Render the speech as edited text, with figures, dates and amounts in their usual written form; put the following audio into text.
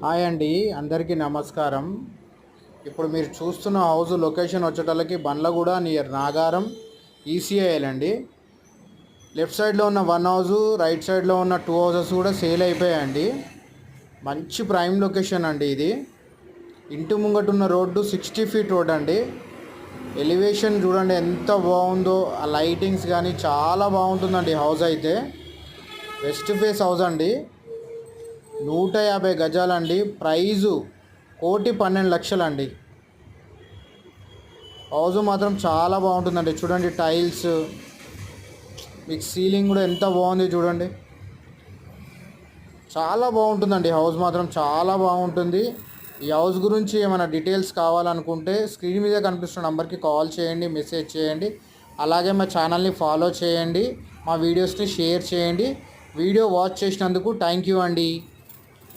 Hi అండి, అందరికీ నమస్కారం. ఇప్పుడు మీరు చూస్తున్న హౌస్ లొకేషన్ వచ్చేటోళ్ళకి బండ్లగూడ నియర్ నాగారం ఈసీఐఎల్ అండి. లెఫ్ట్ సైడ్లో ఉన్న వన్ హౌస్, రైట్ సైడ్లో ఉన్న టూ హౌసెస్ కూడా సేల్ అయిపోయాయండి. మంచి ప్రైమ్ లొకేషన్ అండి ఇది. ఇంటి ముంగట ఉన్న రోడ్డు 60 ఫీట్ రోడ్ అండి. ఎలివేషన్ చూడండి ఎంత బాగుందో, ఆ లైటింగ్స్ కానీ చాలా బాగుంటుందండి. హౌస్ అయితే వెస్ట్ ఫేస్ హౌస్ అండి. 150 గజాలండి. ప్రైజు 1,12,00,000 అండి. హౌస్ మాత్రం చాలా బాగుంటుందండి. చూడండి టైల్స్, మీకు సీలింగ్ కూడా ఎంత బాగుంది చూడండి. చాలా బాగుంటుందండి. హౌస్ మాత్రం చాలా బాగుంటుంది. ఈ హౌస్ గురించి ఏమైనా డీటెయిల్స్ కావాలనుకుంటే స్క్రీన్ మీద కనిపిస్తున్న నెంబర్కి కాల్ చేయండి, మెసేజ్ చేయండి. అలాగే మా ఛానల్ని ఫాలో చేయండి, మా వీడియోస్ని షేర్ చేయండి. వీడియో వాచ్ చేసినందుకు థ్యాంక్ యూ అండి.